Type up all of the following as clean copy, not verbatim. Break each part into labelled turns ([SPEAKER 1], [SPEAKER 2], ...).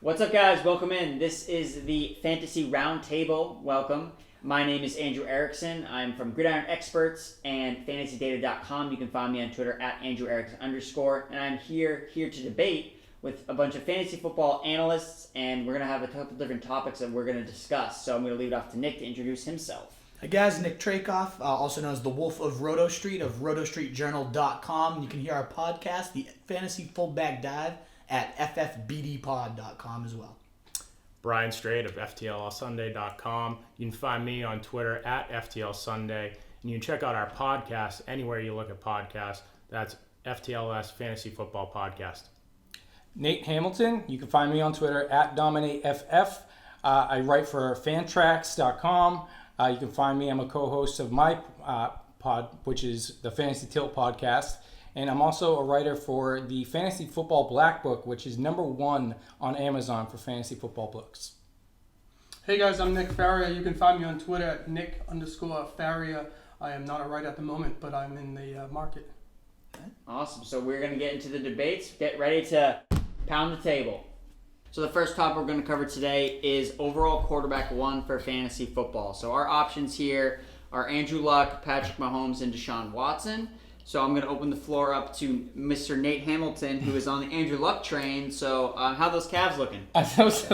[SPEAKER 1] What's up, guys? Welcome in. This is the Fantasy RoundTable. Welcome. My name is Andrew Erickson. I'm from Gridiron Experts and FantasyData.com. You can find me on Twitter at AndrewErickson_. And I'm here to debate with a bunch of fantasy football analysts, and we're going to have a couple different topics that we're going to discuss. So I'm going to leave it off to Nick to introduce himself.
[SPEAKER 2] Hi guys, Nick Trakoff, also known as the Wolf of Roto Street of RotoStreetJournal.com. You can hear our podcast, the Fantasy Fullback Dive, at ffbdpod.com as well.
[SPEAKER 3] Brian Straight of FTLSunday.com. You can find me on Twitter at FTLSunday. And you can check out our podcast anywhere you look at podcasts. That's FTLS Fantasy Football Podcast.
[SPEAKER 4] Nate Hamilton. You can find me on Twitter at DominateFF. I write for Fantrax.com. You can find me. I'm a co-host of my pod, which is the Fantasy Tilt podcast. And I'm also a writer for the Fantasy Football Black Book, which is #1 on Amazon for fantasy football books.
[SPEAKER 5] Hey guys, I'm Nick Faria. You can find me on Twitter at Nick_Faria. I am not a writer at the moment, but I'm in the market.
[SPEAKER 1] Awesome. So we're going to get into the debates. Get ready to pound the table. So the first topic we're going to cover today is overall quarterback one for fantasy football. So our options here are Andrew Luck, Patrick Mahomes, and Deshaun Watson. So I'm going to open the floor up to Mr. Nate Hamilton, who is on the Andrew Luck train. So how are those Cavs looking?
[SPEAKER 4] Those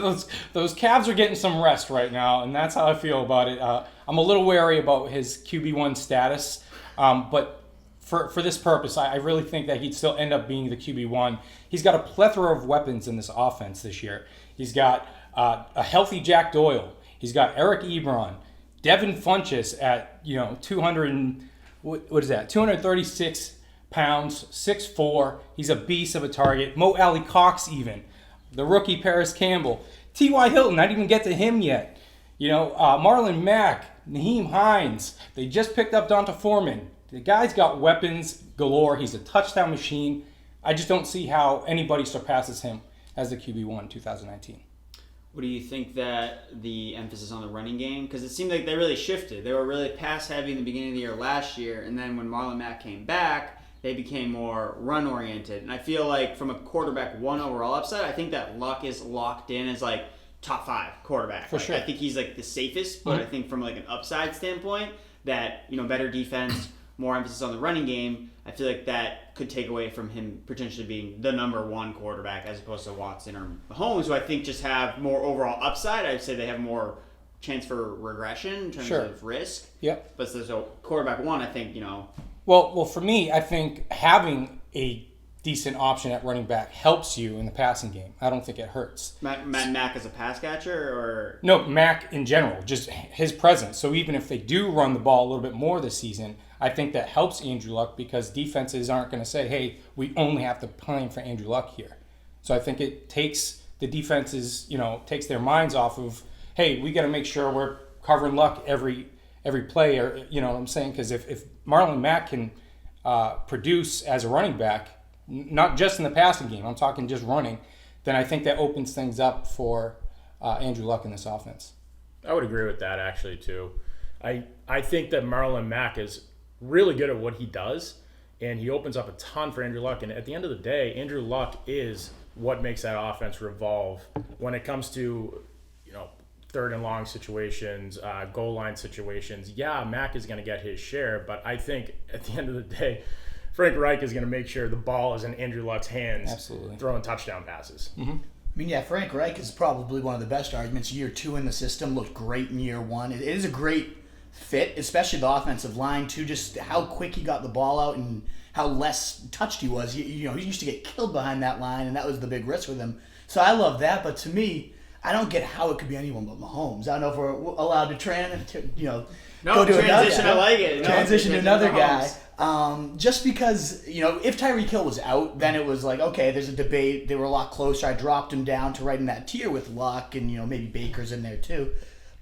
[SPEAKER 4] Cavs are getting some rest right now, and that's how I feel about it. I'm a little wary about his QB1 status, but for this purpose, I really think that he'd still end up being the QB1. He's got a plethora of weapons in this offense this year. He's got a healthy Jack Doyle. He's got Eric Ebron, Devin Funchess at 236 pounds, 6'4". He's a beast of a target. Mo Alley Cox even. The rookie Paris Campbell. T.Y. Hilton, I didn't even get to him yet. Marlon Mack, Naheem Hines. They just picked up Donta Foreman. The guy's got weapons galore. He's a touchdown machine. I just don't see how anybody surpasses him as the QB1 in 2019.
[SPEAKER 1] What do you think that the emphasis on the running game? Because it seemed like they really shifted. They were really pass-heavy in the beginning of the year last year, and then when Marlon Mack came back, they became more run-oriented. And I feel like from a quarterback one overall upside, I think that Luck is locked in as like top 5 quarterback.
[SPEAKER 4] For sure.
[SPEAKER 1] I think he's like the safest, but I think from like an upside standpoint, that better defense, more emphasis on the running game, I feel like that could take away from him potentially being the #1 quarterback as opposed to Watson or Mahomes, who I think just have more overall upside. I'd say they have more chance for regression in terms of risk.
[SPEAKER 4] Yep.
[SPEAKER 1] But so quarterback one, I think,
[SPEAKER 4] Well, for me, I think having a decent option at running back helps you in the passing game. I don't think it hurts.
[SPEAKER 1] Mack as a pass catcher or?
[SPEAKER 4] No, Mack in general, just his presence. So even if they do run the ball a little bit more this season, I think that helps Andrew Luck because defenses aren't going to say, hey, we only have to plan for Andrew Luck here. So I think it takes the defenses, takes their minds off of, hey, we got to make sure we're covering Luck every play, or what I'm saying? Because if Marlon Mack can produce as a running back, not just in the passing game, I'm talking just running, then I think that opens things up for Andrew Luck in this offense.
[SPEAKER 3] I would agree with that actually too. I think that Marlon Mack is really good at what he does, and he opens up a ton for Andrew Luck. And at the end of the day, Andrew Luck is what makes that offense revolve when it comes to third and long situations, goal line situations. Yeah, Mack is going to get his share, but I think at the end of the day, Frank Reich is going to make sure the ball is in Andrew Luck's hands.
[SPEAKER 4] Absolutely.
[SPEAKER 3] Throwing touchdown passes.
[SPEAKER 4] Mm-hmm.
[SPEAKER 2] Frank Reich is probably one of the best arguments. Year 2 in the system, looked great in year 1. It is a great fit, especially the offensive line too. Just how quick he got the ball out and how less touched he was. He used to get killed behind that line, and that was the big risk with him. So I love that. But to me, I don't get how it could be anyone but Mahomes. I don't know if we're allowed to go to
[SPEAKER 1] transition.
[SPEAKER 2] another guy.
[SPEAKER 1] I like it.
[SPEAKER 2] Transition to another guy. Just because, if Tyreek Hill was out, then it was like, okay, there's a debate. They were a lot closer. I dropped him down to right in that tier with Luck, and maybe Baker's in there too.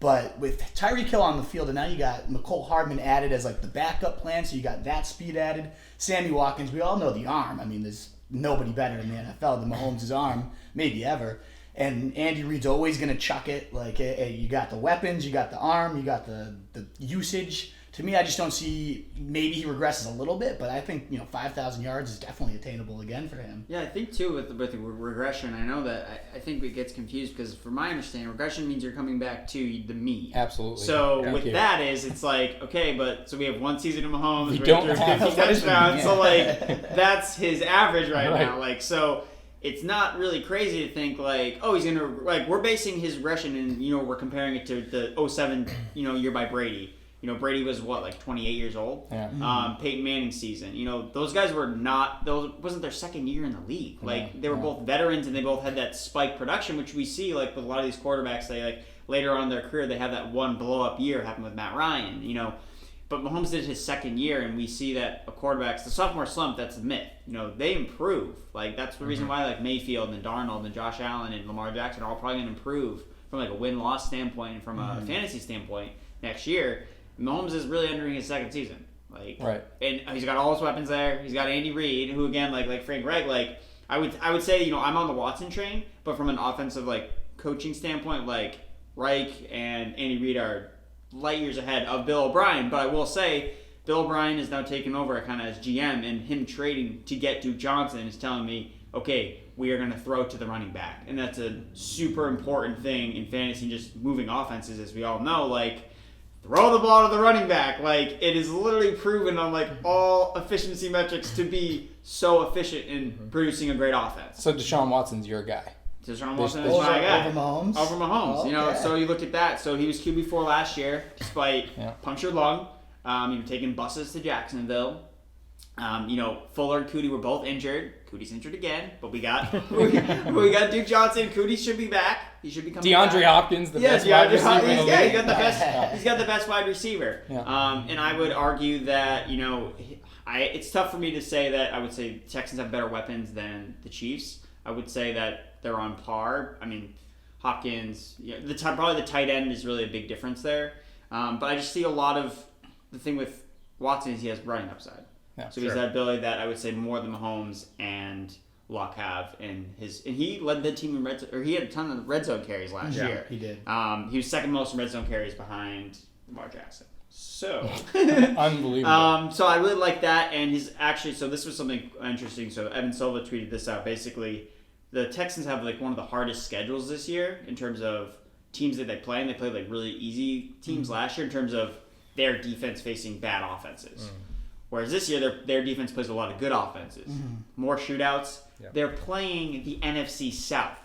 [SPEAKER 2] But with Tyreek Hill on the field, and now you got McCole Hardman added as like the backup plan, so you got that speed added. Sammy Watkins, we all know the arm. I mean, there's nobody better in the NFL than Mahomes' arm, maybe ever. And Andy Reid's always going to chuck it. Like, hey, you got the weapons, you got the arm, you got the usage to me, I just don't see. Maybe he regresses a little bit, but I think 5,000 yards is definitely attainable again for him.
[SPEAKER 1] Yeah, I think too with the regression. I know that I think it gets confused because, from my understanding, regression means you're coming back to the mean.
[SPEAKER 4] Absolutely.
[SPEAKER 1] So with that it's like, okay, but so we have one season of Mahomes.
[SPEAKER 4] We
[SPEAKER 1] where
[SPEAKER 4] don't
[SPEAKER 1] he threw
[SPEAKER 4] have
[SPEAKER 1] 50 touchdowns. So like that's his average right now. Like so. It's not really crazy to think like, oh, he's gonna like. We're basing his regression and we're comparing it to the 07 year by Brady. Brady was what, like 28 years old.
[SPEAKER 4] Yeah.
[SPEAKER 1] Peyton Manning's season. Those guys were not. Those wasn't their second year in the league. Like they were both veterans and they both had that spike production, which we see like with a lot of these quarterbacks. They like later on in their career they have that one blow up year happen with Matt Ryan. But Mahomes did his second year, and we see that the sophomore slump, that's a myth. They improve. Like, that's the reason why, like, Mayfield and Darnold and Josh Allen and Lamar Jackson are all probably going to improve from, like, a win-loss standpoint and from a fantasy standpoint next year. Mahomes is really entering his second season. Like, and he's got all his weapons there. He's got Andy Reid, who, again, like Frank Reich, like, I would say, I'm on the Watson train, but from an offensive, like, coaching standpoint, like, Reich and Andy Reid are light years ahead of Bill O'Brien, but I will say Bill O'Brien is now taking over kind of as GM, and him trading to get Duke Johnson is telling me, okay, we are going to throw to the running back, and that's a super important thing in fantasy, just moving offenses, as we all know. Like, throw the ball to the running back. Like, it is literally proven on like all efficiency metrics to be so efficient in producing a great offense.
[SPEAKER 4] So Deshaun Watson's your guy.
[SPEAKER 1] Deshaun Watson is my guy.
[SPEAKER 2] Over Mahomes?
[SPEAKER 1] Over Mahomes.
[SPEAKER 2] Oh, okay.
[SPEAKER 1] So you look at that. So he was QB4 last year, despite punctured lung. He was taking buses to Jacksonville. Fuller and Cootie were both injured. Cootie's injured again, but we got Duke Johnson. Cootie should be back. He should be coming back.
[SPEAKER 4] DeAndre Hopkins, the best wide receiver in the league.
[SPEAKER 1] He's got the best wide receiver.
[SPEAKER 4] Yeah.
[SPEAKER 1] And I would argue that, it's tough for me to say that I would say the Texans have better weapons than the Chiefs. I would say that they're on par. I mean, Hopkins, probably the tight end is really a big difference there. But I just see a lot of the thing with Watson is he has running upside.
[SPEAKER 4] Yeah,
[SPEAKER 1] so he's that ability that I would say more than Mahomes and Luck have and he led the team in red zone, or he had a ton of red zone carries last year.
[SPEAKER 2] He did.
[SPEAKER 1] He was second most in red zone carries behind Lamar Jackson. So
[SPEAKER 4] unbelievable.
[SPEAKER 1] So I really like that, and so this was something interesting. So Evan Silva tweeted this out. Basically, the Texans have like one of the hardest schedules this year in terms of teams that they play, and they played like really easy teams last year in terms of their defense facing bad offenses. Whereas this year, their defense plays a lot of good offenses. More shootouts. Yep. They're playing the NFC South.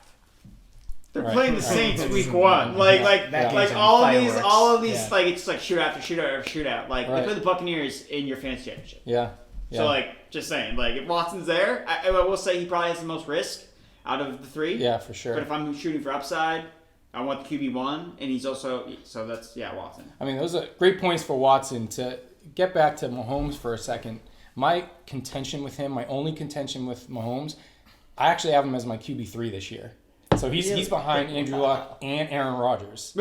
[SPEAKER 1] They're playing the Saints week one. Like all of these, like it's like shootout after shootout after shootout. Like they play the Buccaneers in your fantasy championship.
[SPEAKER 4] Yeah.
[SPEAKER 1] So like, just saying, like if Watson's there, I will say he probably has the most risk out of the three.
[SPEAKER 4] Yeah, for sure.
[SPEAKER 1] But if I'm shooting for upside, I want the QB1, and he's also that's Watson.
[SPEAKER 4] I mean, those are great points for Watson. To get back to Mahomes for a second, my only contention with Mahomes, I actually have him as my QB3 this year. So he's behind Andrew Luck and Aaron Rodgers.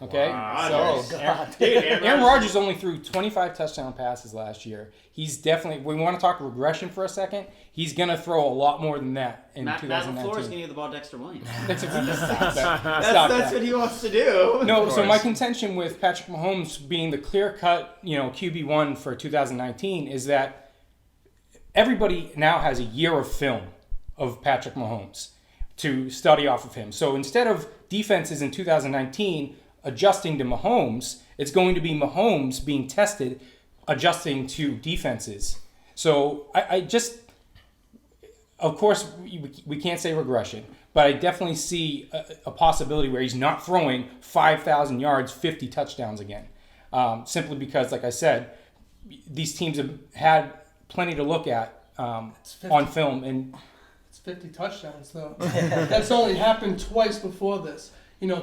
[SPEAKER 4] Okay?
[SPEAKER 1] Wow.
[SPEAKER 4] So Aaron Rodgers only threw 25 touchdown passes last year. He's definitely, we want to talk regression for a second, he's going to throw a lot more than that in 2019.
[SPEAKER 1] Matt LaFleur is going to give the ball to Dexter Williams.
[SPEAKER 4] That's
[SPEAKER 1] what he wants to do.
[SPEAKER 4] No, so my contention with Patrick Mahomes being the clear-cut, QB1 for 2019 is that everybody now has a year of film of Patrick Mahomes to study off of him. So instead of defenses in 2019 adjusting to Mahomes, it's going to be Mahomes being tested, adjusting to defenses. So I just, of course, we can't say regression, but I definitely see a possibility where he's not throwing 5,000 yards, 50 touchdowns again. Simply because, like I said, these teams have had plenty to look at on film. And
[SPEAKER 5] it's 50 touchdowns, though. That's only happened twice before this.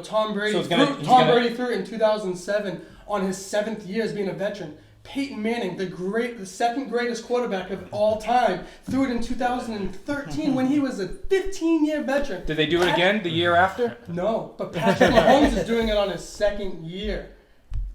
[SPEAKER 5] Tom Brady threw it in 2007 on his 7th year as being a veteran. Peyton Manning, the second greatest quarterback of all time, threw it in 2013 when he was a 15-year veteran.
[SPEAKER 4] Did they do it again the year after?
[SPEAKER 5] No, but Patrick Mahomes is doing it on his second year.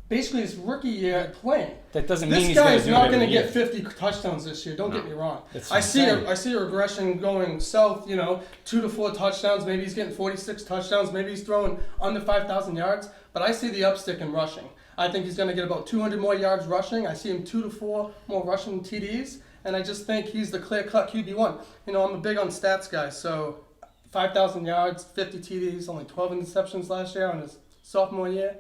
[SPEAKER 5] Basically, his rookie year playing.
[SPEAKER 4] That doesn't mean
[SPEAKER 5] this guy is not going to get 50 touchdowns this year. Don't get me wrong. I see a regression going south. 2 to 4 touchdowns. Maybe he's getting 46 touchdowns. Maybe he's throwing under 5,000 yards. But I see the upstick in rushing. I think he's going to get about 200 more yards rushing. I see him 2 to 4 more rushing TDs. And I just think he's the clear-cut QB1. I'm a big on stats guy, so 5,000 yards, 50 TDs, only 12 interceptions last year on his sophomore year.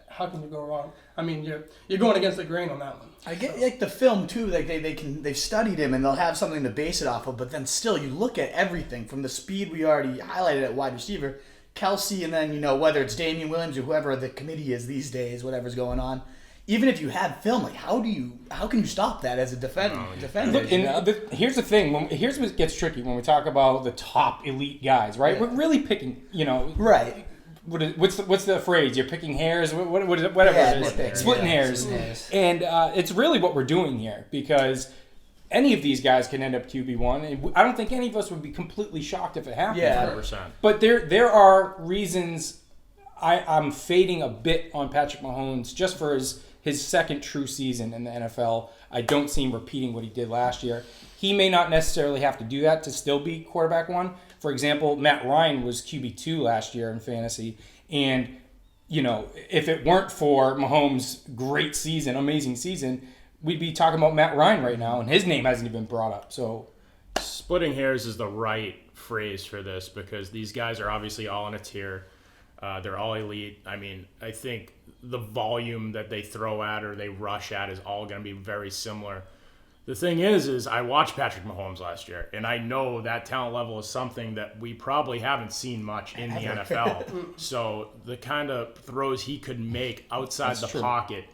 [SPEAKER 5] How can you go wrong? I mean, you're going against the grain on that one.
[SPEAKER 2] I get like the film too. Like they've studied him and they'll have something to base it off of. But then still, you look at everything from the speed we already highlighted at wide receiver, Kelsey, and then whether it's Damian Williams or whoever the committee is these days, whatever's going on. Even if you have film, like how can you stop that as a defender?
[SPEAKER 4] Look, here's the thing. Here's what gets tricky when we talk about the top elite guys, right?
[SPEAKER 2] Yeah.
[SPEAKER 4] We're really picking,
[SPEAKER 2] right.
[SPEAKER 4] What's the phrase? You're picking hairs, whatever it is, splitting hairs. And it's really what we're doing here, because any of these guys can end up QB1. And I don't think any of us would be completely shocked if it happened.
[SPEAKER 2] Yeah,
[SPEAKER 3] 100%.
[SPEAKER 4] But there are reasons I'm fading a bit on Patrick Mahomes just for his second true season in the NFL. I don't see him repeating what he did last year. He may not necessarily have to do that to still be quarterback one. For example, Matt Ryan was QB2 last year in fantasy. And, if it weren't for Mahomes' great season, amazing season, we'd be talking about Matt Ryan right now, and his name hasn't even been brought up. So
[SPEAKER 3] splitting hairs is the right phrase for this, because these guys are obviously all in a tier. They're all elite. I mean, I think the volume that they throw at or they rush at is all going to be very similar. The thing is I watched Patrick Mahomes last year, and I know that talent level is something that we probably haven't seen much in the NFL. So the kind of throws he could make outside the pocket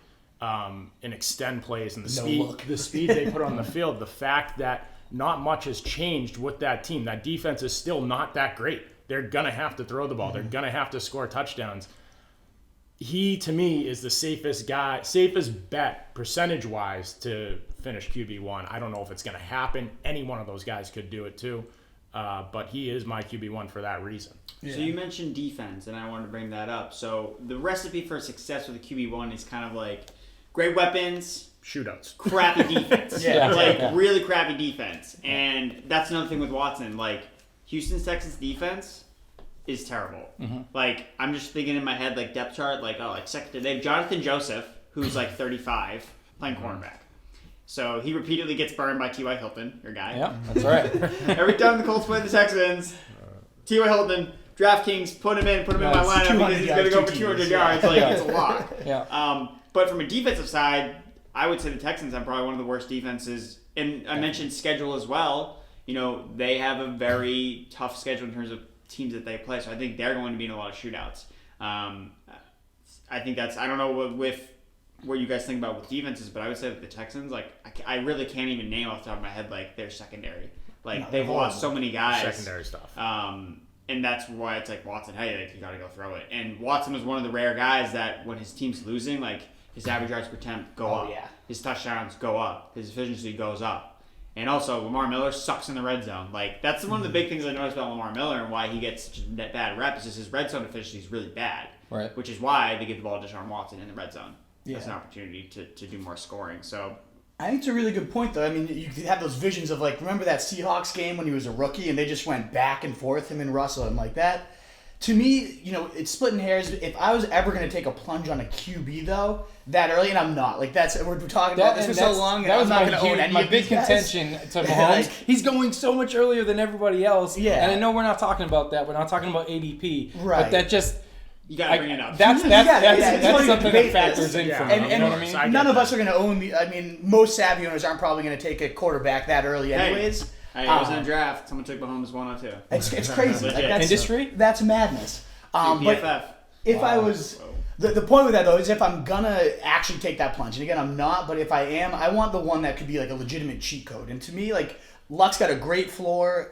[SPEAKER 3] and extend plays and the speed they put on the field, the fact that not much has changed with that team. That defense is still not that great. They're going to have to throw the ball. They're going to have to score touchdowns. He, to me, is the safest bet, percentage-wise, to finish QB1. I don't know if it's going to happen. Any one of those guys could do it, too. But he is my QB1 for that reason.
[SPEAKER 1] Yeah. So you mentioned defense, and I wanted to bring that up. So the recipe for success with a QB1 is kind of like great weapons,
[SPEAKER 3] shootouts,
[SPEAKER 1] crappy defense. Really crappy defense. And that's another thing with Watson. Like, Houston's Texans defense is terrible. Like, I'm just thinking in my head, like, depth chart, second, they have Jonathan Joseph, who's 35, playing cornerback. So he repeatedly gets burned by T.Y. Hilton, your guy.
[SPEAKER 4] Yeah, that's right.
[SPEAKER 1] Every time the Colts play the Texans, T.Y. Hilton, DraftKings, put him in my lineup because he's going to go for 200 yards. It's a lock.
[SPEAKER 4] Yeah.
[SPEAKER 1] But from a defensive side, I would say the Texans have probably one of the worst defenses. And I mentioned schedule as well. They have a very tough schedule in terms of teams that they play. So I think they're going to be in a lot of shootouts. I think I don't know what you guys think about with defenses, but I would say that the Texans, I really can't even name off the top of my head, their secondary. They've lost so many guys.
[SPEAKER 3] Secondary stuff.
[SPEAKER 1] And that's why it's Watson, hey, you got to go throw it. And Watson was one of the rare guys that when his team's losing, his average yards per attempt go up. Yeah. His touchdowns go up. His efficiency goes up. And also, Lamar Miller sucks in the red zone. That's one of the big things I noticed about Lamar Miller and why he gets such a bad rep is just his red zone efficiency is really bad.
[SPEAKER 4] Right.
[SPEAKER 1] Which is why they give the ball to Deshaun Watson in the red zone.
[SPEAKER 2] Yeah.
[SPEAKER 1] That's an opportunity to do more scoring. So
[SPEAKER 2] I think it's a really good point, though. I mean, you have those visions of, remember that Seahawks game when he was a rookie and they just went back and forth, him and Russell, and that. To me, it's splitting hairs. If I was ever going to take a plunge on a QB, though, that early, and I'm not. We're talking about this for so long,
[SPEAKER 4] that was
[SPEAKER 2] I'm not going to own any
[SPEAKER 4] my
[SPEAKER 2] of
[SPEAKER 4] big
[SPEAKER 2] these guys.
[SPEAKER 4] contention to Mahomes. He's going so much earlier than everybody else.
[SPEAKER 2] Yeah.
[SPEAKER 4] And I know we're not talking about that. We're not talking about ADP.
[SPEAKER 2] Right.
[SPEAKER 4] But that just...
[SPEAKER 1] You got to bring it up.
[SPEAKER 4] That's something that factors in for me.
[SPEAKER 2] And
[SPEAKER 4] you know what I mean?
[SPEAKER 2] None of us are going to own most savvy owners aren't probably going to take a quarterback that early anyways.
[SPEAKER 1] Hey, it was in a draft. Someone took Mahomes 102.
[SPEAKER 2] It's crazy.
[SPEAKER 4] Industry?
[SPEAKER 2] That's madness.
[SPEAKER 1] PFF.
[SPEAKER 2] If I was... The point with that, though, is if I'm going to actually take that plunge, and again, I'm not, but if I am, I want the one that could be a legitimate cheat code. And to me, Luck's got a great floor.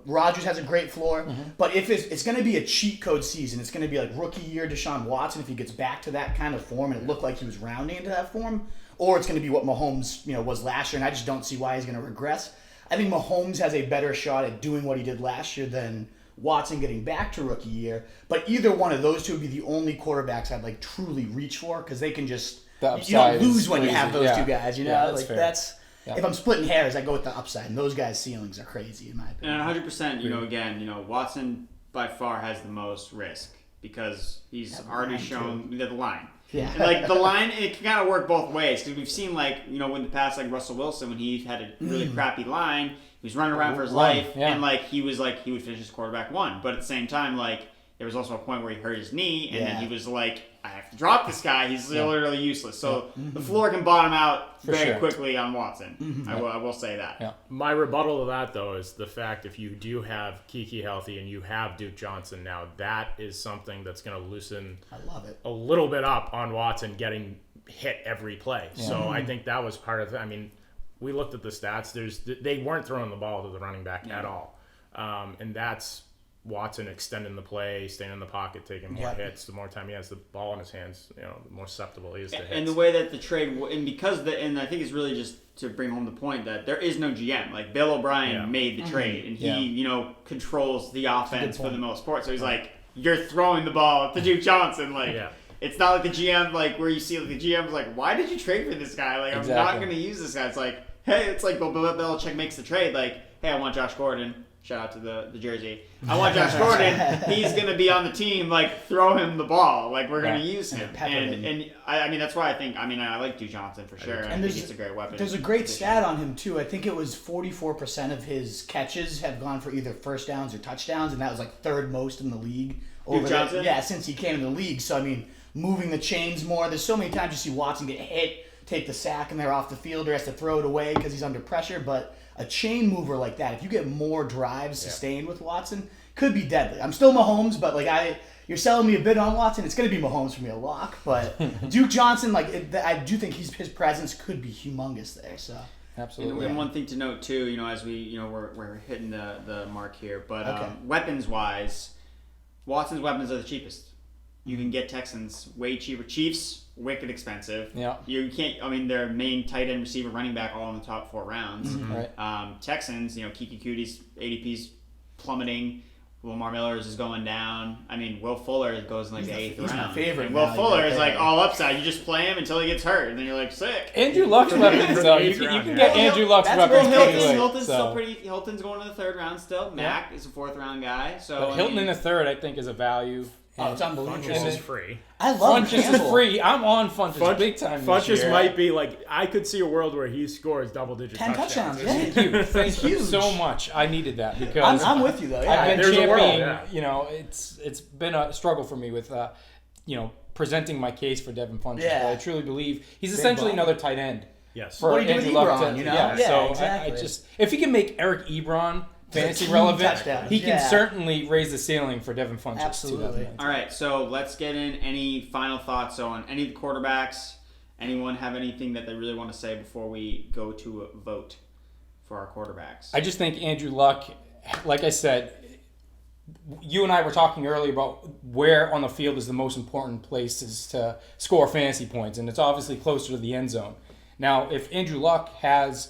[SPEAKER 2] Rodgers has a great floor. But if it's going to be a cheat code season, it's going to be rookie year Deshaun Watson if he gets back to that kind of form and it looked like he was rounding into that form, or it's going to be what Mahomes was last year, and I just don't see why he's going to regress. I think Mahomes has a better shot at doing what he did last year than Watson getting back to rookie year. But either one of those two would be the only quarterbacks I'd truly reach for, because they can just you don't lose when you have those two guys. That's if I'm splitting hairs, I go with the upside, and those guys' ceilings are crazy in my opinion.
[SPEAKER 1] And 100%, again, Watson by far has the most risk because he's
[SPEAKER 2] the
[SPEAKER 1] already
[SPEAKER 2] line,
[SPEAKER 1] shown the line.
[SPEAKER 2] Yeah.
[SPEAKER 1] And, like, the line, it can kind of work both ways, because we've seen, like, you know, in the past, like Russell Wilson, when he had a really crappy line, he was running around for his life, and like he would finish his quarterback 1. But at the same time, like, there was also a point where he hurt his knee, and then he was like, I have to drop this guy. He's literally useless. So the floor can bottom out very quickly on Watson. I will say that.
[SPEAKER 4] Yeah.
[SPEAKER 3] My rebuttal to that, though, is the fact if you do have Kiki healthy and you have Duke Johnson now, that is something that's going to loosen a little bit up on Watson getting hit every play. Yeah. So I think that was part of it. I mean, we looked at the stats. They weren't throwing the ball to the running back at all. And that's Watson extending the play, staying in the pocket, taking more hits. The more time he has the ball in his hands, you know, the more susceptible he is to hits. And
[SPEAKER 1] the way that the trade, and I think it's really just to bring home the point that there is no GM. Like, Bill O'Brien made the trade, and he, you know, controls the offense for the most part. So he's like, you're throwing the ball to Duke Johnson. Like, it's not like the GM, like, where you see like the GM's like, why did you trade for this guy? Like, I'm not going to use this guy. It's like, hey, it's like Bill Belichick makes the trade. Like, hey, I want Josh Gordon. Shout out to the jersey. I want Josh Gordon. He's going to be on the team. Like, throw him the ball. Like, we're going to use him. And I mean, that's why I like Duke Johnson for sure. And I think it's a great weapon.
[SPEAKER 2] There's a great stat on him, too. I think it was 44% of his catches have gone for either first downs or touchdowns, and that was like third most in the league.
[SPEAKER 1] Duke Johnson?
[SPEAKER 2] Yeah, since he came in the league. So, I mean, moving the chains more. There's so many times you see Watson get hit, take the sack, and they're off the field, or has to throw it away because he's under pressure. But a chain mover like that, if you get more drives sustained with Watson, could be deadly. I'm still Mahomes, but like you're selling me a bit on Watson. It's going to be Mahomes for me a lock. But Duke Johnson, I do think his presence could be humongous there. So
[SPEAKER 4] absolutely.
[SPEAKER 1] And one thing to note too, you know, as we're hitting the mark here, but weapons wise, Watson's weapons are the cheapest. You can get Texans way cheaper. Chiefs, wicked expensive.
[SPEAKER 4] Yeah.
[SPEAKER 1] You can't. I mean, their main tight end, receiver, running back, all in the top 4 rounds.
[SPEAKER 4] Right.
[SPEAKER 1] Texans, you know, Kiki Coutie's ADP's plummeting. Lamar Miller's is going down. I mean, Will Fuller goes in like the 8th round.
[SPEAKER 2] He's my favorite.
[SPEAKER 1] And Will Fuller is like all upside. You just play him until he gets hurt, and then you're like sick.
[SPEAKER 4] Andrew Luck's weapons, though. You can get Andrew Luck's weapons.
[SPEAKER 1] Hilton's going to the 3rd round still. Mack is a 4th round guy. So
[SPEAKER 4] but Hilton in the 3rd, I think, is a value.
[SPEAKER 2] Oh, it's unbelievable.
[SPEAKER 3] Funchess is free.
[SPEAKER 2] I love
[SPEAKER 4] Funchess is free. I'm on Funchess big time this year.
[SPEAKER 3] Funchess might be like, I could see a world where he scores double-digit
[SPEAKER 2] 10 touchdowns.
[SPEAKER 3] touchdowns.
[SPEAKER 4] Thank you so much. I needed that because
[SPEAKER 2] I'm with you though. Yeah.
[SPEAKER 4] I've been
[SPEAKER 3] There's a world,
[SPEAKER 4] championing. You know, it's been a struggle for me with presenting my case for Devin Funchess.
[SPEAKER 2] Yeah.
[SPEAKER 4] But I truly believe he's essentially another tight end.
[SPEAKER 3] Yes.
[SPEAKER 4] For
[SPEAKER 2] What do you do with
[SPEAKER 4] Andrew Luck
[SPEAKER 2] Ebron,
[SPEAKER 4] to,
[SPEAKER 2] you know?
[SPEAKER 4] Yeah.
[SPEAKER 2] Yeah,
[SPEAKER 4] So
[SPEAKER 2] exactly.
[SPEAKER 4] I just if he can make Eric Ebron fantasy
[SPEAKER 2] Team
[SPEAKER 4] relevant,
[SPEAKER 2] touchdowns.
[SPEAKER 4] he can
[SPEAKER 2] Yeah.
[SPEAKER 4] certainly raise the ceiling for Devin Funchess.
[SPEAKER 2] Absolutely.
[SPEAKER 1] All right, so let's get in any final thoughts on any of the quarterbacks. Anyone have anything that they really want to say before we go to a vote for our quarterbacks?
[SPEAKER 4] I just think Andrew Luck, like I said, you and I were talking earlier about where on the field is the most important places to score fantasy points, and it's obviously closer to the end zone. Now, if Andrew Luck has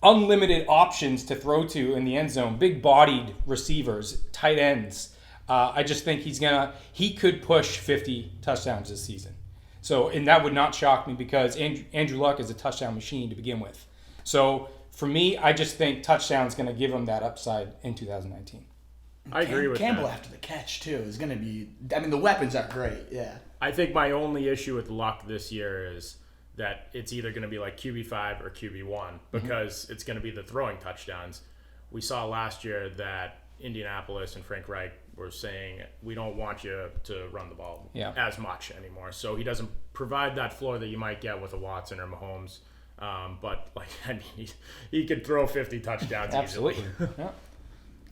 [SPEAKER 4] unlimited options to throw to in the end zone, big-bodied receivers, tight ends, I just think he could push 50 touchdowns this season. So, and that would not shock me because Andrew Luck is a touchdown machine to begin with. So, for me, I just think touchdown's going to give him that upside in 2019.
[SPEAKER 3] I agree with
[SPEAKER 2] Campbell
[SPEAKER 3] that.
[SPEAKER 2] after the catch too is going to be. I mean, the weapons are great. Yeah.
[SPEAKER 3] I think my only issue with Luck this year is that it's either going to be like QB5 or QB1 because it's going to be the throwing touchdowns. We saw last year that Indianapolis and Frank Reich were saying, we don't want you to run the ball as much anymore. So he doesn't provide that floor that you might get with a Watson or Mahomes. But like, I mean, he could throw 50 touchdowns
[SPEAKER 4] Absolutely.
[SPEAKER 3] easily.
[SPEAKER 4] Yeah.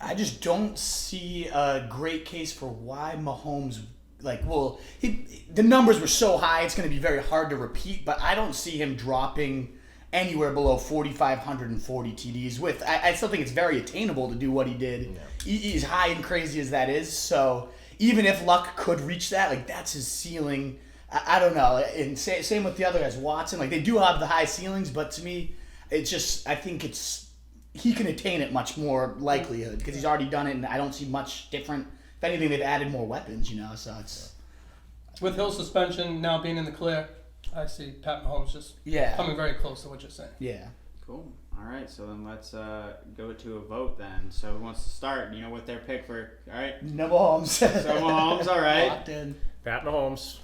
[SPEAKER 2] I just don't see a great case for why Mahomes. The numbers were so high, it's going to be very hard to repeat, but I don't see him dropping anywhere below 4,540 TDs. I still think it's very attainable to do what he did, as high and crazy as that is. So even if Luck could reach that, that's his ceiling. I don't know. And same with the other guys, Watson. They do have the high ceilings, but to me, it's just I think he can attain it much more likelihood because he's already done it, and I don't see much different. If anything, they've added more weapons, so it's...
[SPEAKER 5] With Hill's suspension now being in the clear, I see Pat Mahomes just coming very close to what you're saying.
[SPEAKER 2] Yeah.
[SPEAKER 1] Cool. All right, so then let's go to a vote then. So who wants to start? You know, with their pick for. All right.
[SPEAKER 2] No Mahomes.
[SPEAKER 1] So Mahomes, all right.
[SPEAKER 2] Locked in.
[SPEAKER 3] Pat Mahomes.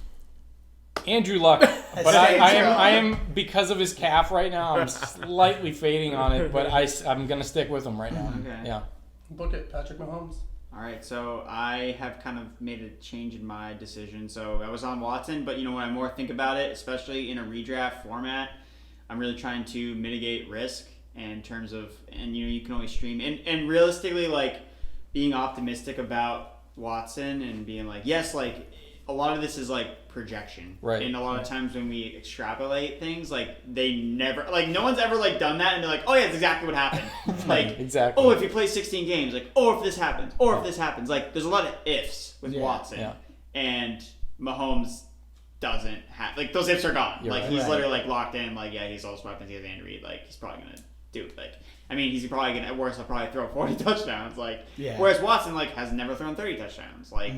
[SPEAKER 4] Andrew Luck, but I am because of his calf right now. I'm slightly fading on it, but I'm gonna stick with him right now.
[SPEAKER 1] Okay.
[SPEAKER 4] Yeah.
[SPEAKER 5] Book it, Patrick Mahomes.
[SPEAKER 1] All right, so I have kind of made a change in my decision. So I was on Watson, but when I more think about it, especially in a redraft format, I'm really trying to mitigate risk in terms of, and you can only stream and realistically, like being optimistic about Watson and being like, yes, like a lot of this is like projection,
[SPEAKER 4] right?
[SPEAKER 1] And a lot of times when we extrapolate things, like they never, like no one's ever like done that and they're like, oh yeah, that's exactly what happened. Like
[SPEAKER 4] exactly.
[SPEAKER 1] Oh, if he plays 16 games, like if this happens, if this happens, like there's a lot of ifs with Watson, and Mahomes doesn't have like those ifs are gone.
[SPEAKER 4] You're
[SPEAKER 1] like
[SPEAKER 4] right.
[SPEAKER 1] he's literally like locked in. Like he's all his weapons. He has Andy Reid. Like he's probably gonna do it. Like he's probably gonna at worst he'll probably throw 40 touchdowns. Like whereas Watson like has never thrown 30 touchdowns. Like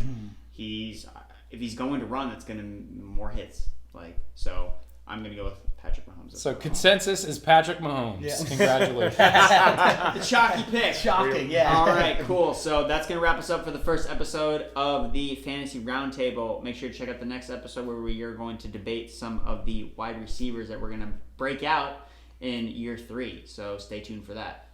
[SPEAKER 1] if he's going to run, it's gonna more hits. Like so, I'm gonna go with Patrick Mahomes.
[SPEAKER 4] So consensus is Patrick Mahomes.
[SPEAKER 2] Yeah.
[SPEAKER 4] Congratulations.
[SPEAKER 1] The chalky pick.
[SPEAKER 2] Shocking, yeah.
[SPEAKER 1] All right, cool. So that's going to wrap us up for the first episode of the Fantasy Roundtable. Make sure to check out the next episode where we are going to debate some of the wide receivers that we're going to break out in year 3. So stay tuned for that.